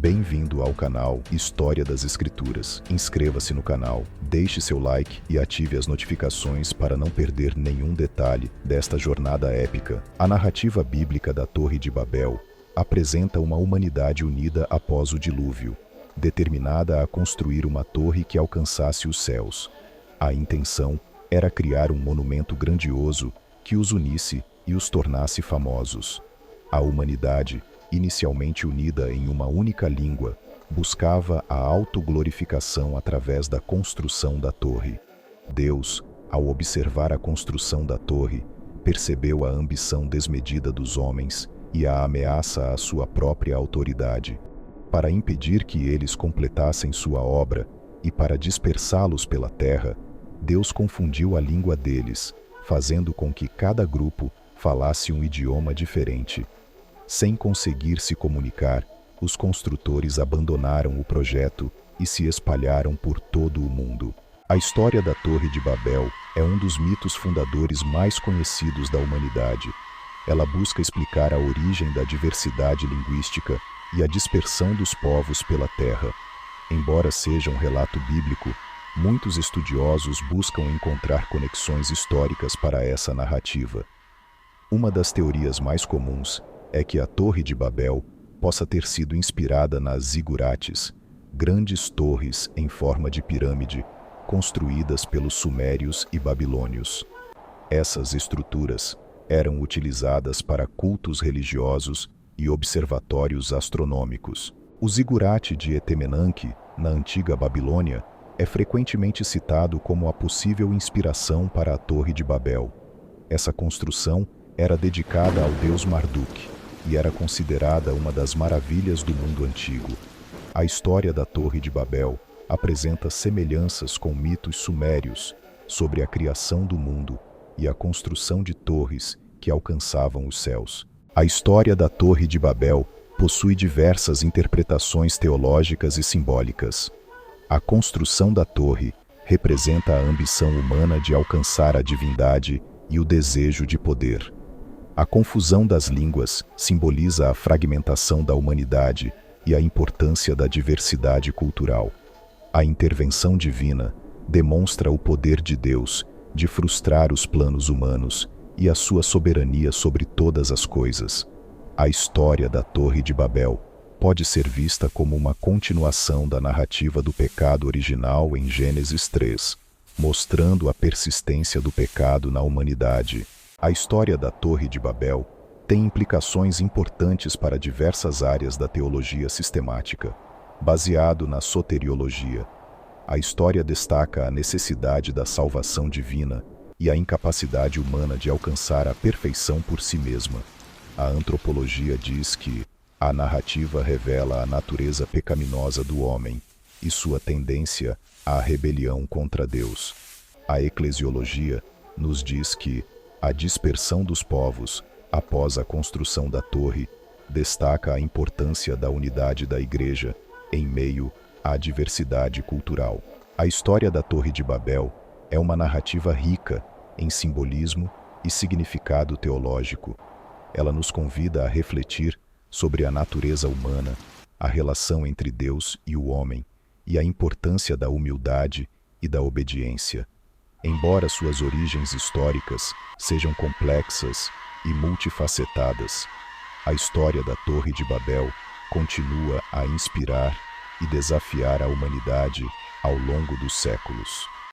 Bem-vindo ao canal História das Escrituras. Inscreva-se no canal, deixe seu like e ative as notificações para não perder nenhum detalhe desta jornada épica. A narrativa bíblica da Torre de Babel apresenta uma humanidade unida após o dilúvio, determinada a construir uma torre que alcançasse os céus. A intenção era criar um monumento grandioso que os unisse e os tornasse famosos. A humanidade, inicialmente unida em uma única língua, buscava a autoglorificação através da construção da torre. Deus, ao observar a construção da torre, percebeu a ambição desmedida dos homens e a ameaça à sua própria autoridade. Para impedir que eles completassem sua obra e para dispersá-los pela terra, Deus confundiu a língua deles, fazendo com que cada grupo falasse um idioma diferente. Sem conseguir se comunicar, os construtores abandonaram o projeto e se espalharam por todo o mundo. A história da Torre de Babel é um dos mitos fundadores mais conhecidos da humanidade. Ela busca explicar a origem da diversidade linguística e a dispersão dos povos pela terra. Embora seja um relato bíblico, muitos estudiosos buscam encontrar conexões históricas para essa narrativa. Uma das teorias mais comuns é que a Torre de Babel possa ter sido inspirada nas zigurates, grandes torres em forma de pirâmide, construídas pelos sumérios e babilônios. Essas estruturas eram utilizadas para cultos religiosos e observatórios astronômicos. O zigurate de Etemenanque, na antiga Babilônia, é frequentemente citado como a possível inspiração para a Torre de Babel. Essa construção era dedicada ao deus Marduk e era considerada uma das maravilhas do mundo antigo. A história da Torre de Babel apresenta semelhanças com mitos sumérios sobre a criação do mundo e a construção de torres que alcançavam os céus. A história da Torre de Babel possui diversas interpretações teológicas e simbólicas. A construção da torre representa a ambição humana de alcançar a divindade e o desejo de poder. A confusão das línguas simboliza a fragmentação da humanidade e a importância da diversidade cultural. A intervenção divina demonstra o poder de Deus de frustrar os planos humanos e a sua soberania sobre todas as coisas. A história da Torre de Babel pode ser vista como uma continuação da narrativa do pecado original em Gênesis 3, mostrando a persistência do pecado na humanidade. A história da Torre de Babel tem implicações importantes para diversas áreas da teologia sistemática. Baseado na soteriologia, a história destaca a necessidade da salvação divina e a incapacidade humana de alcançar a perfeição por si mesma. A antropologia diz que a narrativa revela a natureza pecaminosa do homem e sua tendência à rebelião contra Deus. A eclesiologia nos diz que a dispersão dos povos, após a construção da torre, destaca a importância da unidade da Igreja em meio à diversidade cultural. A história da Torre de Babel é uma narrativa rica em simbolismo e significado teológico. Ela nos convida a refletir sobre a natureza humana, a relação entre Deus e o homem e a importância da humildade e da obediência. Embora suas origens históricas sejam complexas e multifacetadas, a história da Torre de Babel continua a inspirar e desafiar a humanidade ao longo dos séculos.